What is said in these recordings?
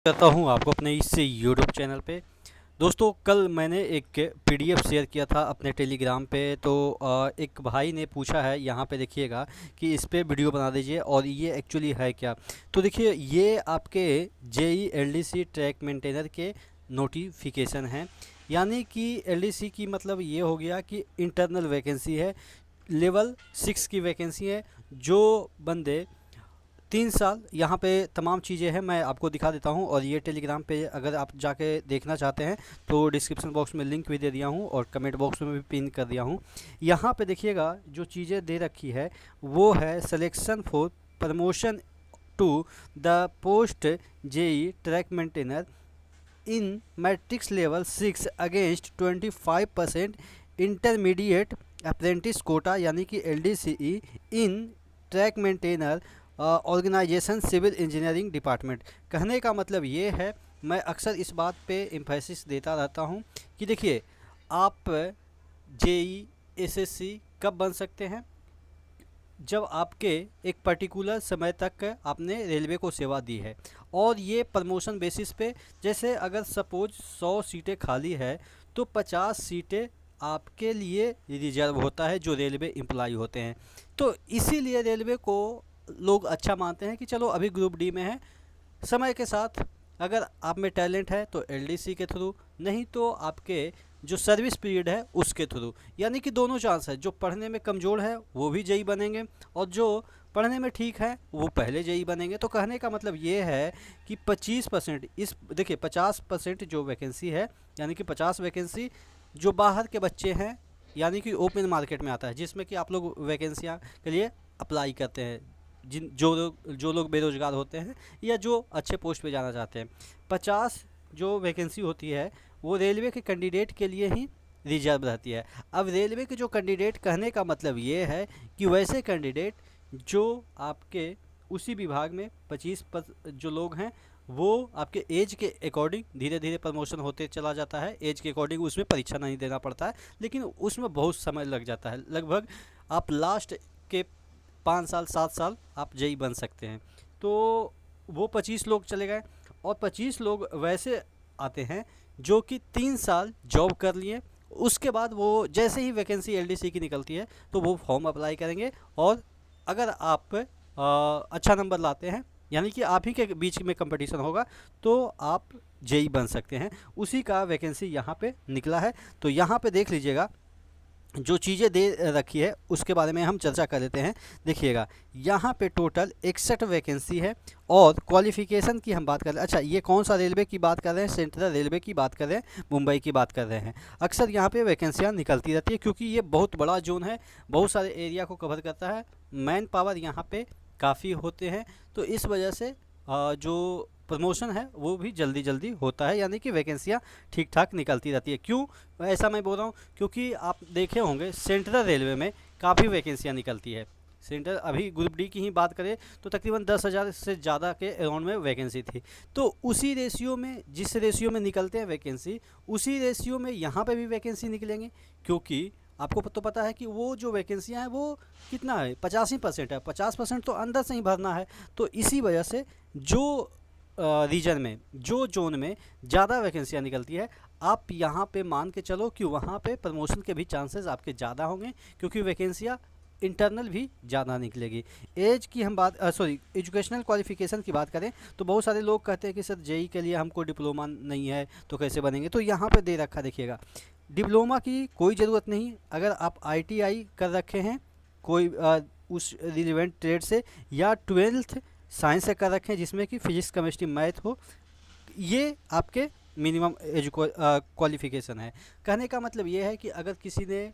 करता हूँ आपको अपने इस यूट्यूब चैनल पे। दोस्तों, कल मैंने एक पीडीएफ शेयर किया था अपने टेलीग्राम पे। तो एक भाई ने पूछा है, यहाँ पे देखिएगा कि इस पे वीडियो बना दीजिए और ये एक्चुअली है क्या। तो देखिए, ये आपके जेई एलडीसी ट्रैक मेंटेनर के नोटिफिकेशन हैं। यानी कि एलडीसी की मतलब ये हो गया कि इंटरनल वैकेंसी है, लेवल 6 की वैकेंसी है। जो बंदे 3 साल, यहाँ पे तमाम चीज़ें हैं, मैं आपको दिखा देता हूँ। और ये टेलीग्राम पे अगर आप जाके देखना चाहते हैं तो डिस्क्रिप्शन बॉक्स में लिंक भी दे दिया हूँ और कमेंट बॉक्स में भी पिन कर दिया हूँ। यहाँ पे देखिएगा जो चीज़ें दे रखी है वो है selection for promotion to the post JE track maintainer in matrix level 6 against 25% intermediate apprentice quota, यानी कि LDCE in track maintainer organisation civil engineering department. कहने का मतलब ये है, मैं अक्सर इस बात पे एम्फेसिस देता रहता हूँ कि देखिए, आप जेई एसएससी कब बन सकते हैं, जब आपके एक पर्टिकुलर समय तक आपने रेलवे को सेवा दी है। और ये प्रमोशन बेसिस पे, जैसे अगर सपोज 100 सीटें खाली है तो 50 सीटें आपके लिए रिजर्व होता है जो रेलवे एम्प्लॉय होते हैं। तो इसीलिए रेलवे को लोग अच्छा मानते हैं कि चलो अभी ग्रुप डी में है, समय के साथ अगर आप में टैलेंट है तो एलडीसी के थ्रू, नहीं तो आपके जो सर्विस पीरियड है उसके थ्रू। यानी कि दोनों चांस है, जो पढ़ने में कमज़ोर है वो भी जेई बनेंगे और जो पढ़ने में ठीक है वो पहले जेई बनेंगे। तो कहने का मतलब ये है कि 25%, इस देखिए 50% जो वैकेंसी है, यानी कि 50 वैकेंसी जो बाहर के बच्चे हैं, यानी कि ओपन मार्केट में आता है, जिसमें कि आप लोग वैकेंसियाँ के लिए अप्लाई करते हैं, जिन जो लोग बेरोज़गार होते हैं या जो अच्छे पोस्ट पे जाना चाहते हैं। 50 जो वैकेंसी होती है वो रेलवे के कैंडिडेट के लिए ही रिजर्व रहती है। अब रेलवे के जो कैंडिडेट, कहने का मतलब ये है कि वैसे कैंडिडेट जो आपके उसी विभाग में 25 जो लोग हैं वो आपके एज के अकॉर्डिंग धीरे धीरे प्रमोशन होते चला जाता है। एज के अकॉर्डिंग उसमें परीक्षा नहीं देना पड़ता है, लेकिन उसमें बहुत समय लग जाता है। लगभग आप लास्ट के 5 साल 7 साल आप जेई बन सकते हैं। तो वो 25 लोग चले गए और 25 लोग वैसे आते हैं जो कि 3 साल जॉब कर लिए। उसके बाद वो जैसे ही वैकेंसी एलडीसी की निकलती है तो वो फॉर्म अप्लाई करेंगे और अगर आप अच्छा नंबर लाते हैं, यानी कि आप ही के बीच में कंपटीशन होगा, तो आप जेई बन सकते हैं। उसी का वैकेंसी यहाँ पे निकला है। तो यहाँ पे देख लीजिएगा, जो चीज़ें दे रखी है उसके बारे में हम चर्चा कर लेते हैं। देखिएगा, यहाँ पे टोटल 61 वैकेंसी है और क्वालिफ़िकेशन की हम बात कर रहे हैं। अच्छा, ये कौन सा रेलवे की बात कर रहे हैं? सेंट्रल रेलवे की बात कर रहे हैं, मुंबई की बात कर रहे हैं। अक्सर यहाँ पे वैकेंसियाँ निकलती रहती है क्योंकि ये बहुत बड़ा जोन है, बहुत सारे एरिया को कवर करता है, मैन पावर यहाँ पे काफ़ी होते हैं। तो इस वजह से जो प्रमोशन है वो भी जल्दी जल्दी होता है, यानी कि वैकेंसियाँ ठीक ठाक निकलती रहती है। क्यों ऐसा मैं बोल रहा हूँ? क्योंकि आप देखे होंगे सेंट्रल रेलवे में काफ़ी वैकेंसियाँ निकलती है। सेंट्रल, अभी ग्रुप डी की ही बात करें तो तकरीबन 10,000 से ज़्यादा के अराउंड में वैकेंसी थी। तो उसी रेशियो में, जिस रेशियो में निकलते हैं वैकेंसी, उसी रेशियो में यहाँ पे भी वैकेंसी निकलेंगे। क्योंकि आपको तो पता है कि वो जो वैकेंसियाँ हैं वो कितना है, 85% है। 50% तो अंदर से ही भरना है। तो इसी वजह से जो रीजन में, जो जोन में ज़्यादा वैकेंसियाँ निकलती है, आप यहाँ पे मान के चलो कि वहाँ पे प्रमोशन के भी चांसेस आपके ज़्यादा होंगे, क्योंकि वैकेंसियाँ इंटरनल भी ज़्यादा निकलेगी। एज की हम बात, सॉरी, एजुकेशनल क्वालिफ़िकेशन की बात करें तो बहुत सारे लोग कहते हैं कि सर जेई के लिए हमको डिप्लोमा नहीं है तो कैसे बनेंगे। तो यहाँ पे दे रखा, देखिएगा, डिप्लोमा की कोई ज़रूरत नहीं। अगर आप आईटीआई कर रखे हैं कोई उस रिलेवेंट ट्रेड से, या 12th साइंस से कर रखे हैं जिसमें कि फिजिक्स केमिस्ट्री मैथ हो, ये आपके मिनिमम क्वालिफ़िकेशन है। कहने का मतलब ये है कि अगर किसी ने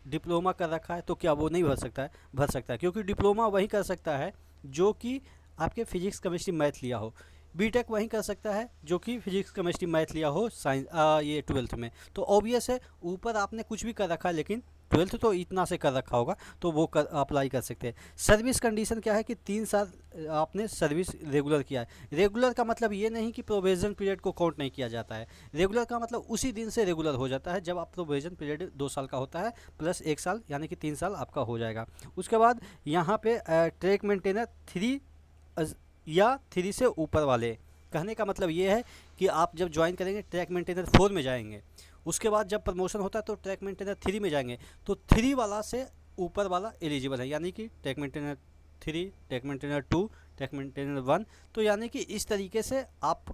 डिप्लोमा कर रखा है तो क्या वो नहीं भर सकता है? भर सकता है, क्योंकि डिप्लोमा वही कर सकता है जो कि आपके फिजिक्स केमिस्ट्री मैथ लिया हो। बीटेक वही कर सकता है जो कि फिजिक्स केमिस्ट्री मैथ लिया हो साइंस, ये 12th में। तो ऑब्वियस है, ऊपर आपने कुछ भी कर रखा है लेकिन 12th तो इतना से कर रखा होगा तो वो अप्लाई कर सकते हैं। सर्विस कंडीशन क्या है कि 3 साल आपने सर्विस रेगुलर किया है। रेगुलर का मतलब ये नहीं कि प्रोविजन पीरियड को काउंट नहीं किया जाता है। रेगुलर का मतलब उसी दिन से रेगुलर हो जाता है जब आप प्रोविजन पीरियड 2 साल का होता है प्लस 1 साल, यानी कि 3 साल आपका हो जाएगा। उसके बाद यहाँ पे ट्रैक मेंटेनर 3 या 3 से ऊपर वाले कहने का मतलब ये है कि आप जब ज्वाइन करेंगे ट्रैक मेंटेनर 4 में जाएंगे, उसके बाद जब प्रमोशन होता है तो ट्रैक मेंटेनर 3 में जाएंगे, तो 3 वाला से ऊपर वाला एलिजिबल है, यानी कि track maintainer 3, track maintainer 2, track maintainer 1। तो यानी कि इस तरीके से आप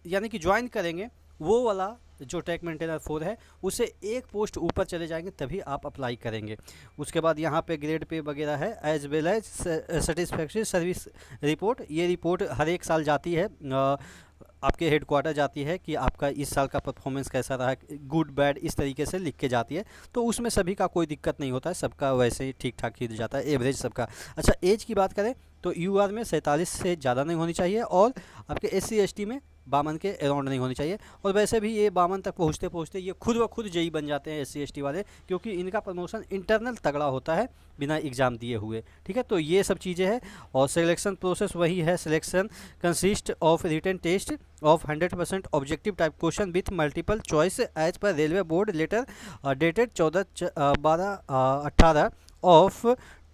यानी कि ज्वाइन करेंगे, वो वाला जो ट्रैक मेंटेनर 4 है उसे एक पोस्ट ऊपर चले जाएंगे तभी आप अप्लाई करेंगे। उसके बाद यहाँ पे ग्रेड पे वगैरह है, as well as satisfactory service report. ये रिपोर्ट हर एक साल जाती है, आपके हेडक्वार्टर जाती है कि आपका इस साल का परफॉर्मेंस कैसा रहा, गुड बैड इस तरीके से लिख के जाती है। तो उसमें सभी का कोई दिक्कत नहीं होता है, सबका वैसे ही ठीक ठाक ही जाता है, एवरेज सबका। अच्छा, एज की बात करें तो यूआर में 47 से ज़्यादा नहीं होनी चाहिए, और आपके SC ST में 52 के अराउंड नहीं होनी चाहिए। और वैसे भी ये 52 तक पहुँचते पहुँचते ये खुद ब खुद जेई बन जाते हैं SC ST वाले, क्योंकि इनका प्रमोशन इंटरनल तगड़ा होता है बिना एग्ज़ाम दिए हुए। ठीक है, तो ये सब चीज़ें हैं। और सिलेक्शन प्रोसेस वही है, selection consist of written test of 100% objective type question with multiple choice as per railway board letter dated 14/12/18 of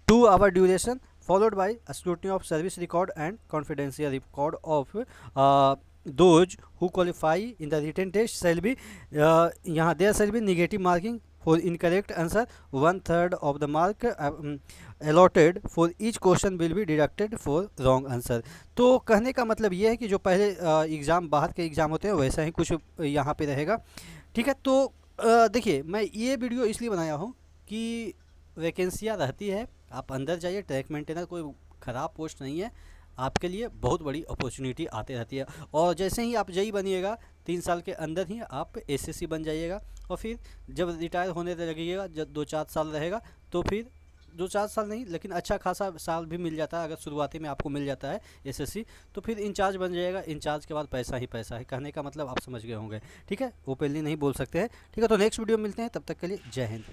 2 hour duration, followed by a scrutiny of service record and confidential record of those who qualify in the written test shall be यहाँ there shall be negative marking for incorrect answer, 1/3 of the mark allotted for each question will be deducted for wrong answer। तो कहने का मतलब ये है कि जो पहले एग्ज़ाम बाहर के एग्ज़ाम होते हैं वैसा ही कुछ यहाँ पे रहेगा। ठीक है, तो देखिए मैं ये वीडियो इसलिए बनाया हूँ कि वैकेंसियाँ रहती है, आप अंदर जाइए, ट्रैक मेंटेनर कोई ख़राब पोस्ट नहीं है, आपके लिए बहुत बड़ी अपॉर्चुनिटी आती रहती है। और जैसे ही आप जेई बनिएगा 3 साल के अंदर ही आप SSC बन जाइएगा, और फिर जब रिटायर होने लगेगा, जब 2-4 साल रहेगा तो फिर 2-4 साल नहीं लेकिन अच्छा खासा साल भी मिल जाता है, अगर शुरुआती में आपको मिल जाता है SSC तो फिर इंचार्ज बन जाएगा। इंचार्ज के बाद पैसा ही पैसा है, कहने का मतलब आप समझ गए होंगे। ठीक है, ओपनली नहीं बोल सकते हैं। ठीक है, तो नेक्स्ट वीडियो में मिलते हैं, तब तक के लिए जय हिंद।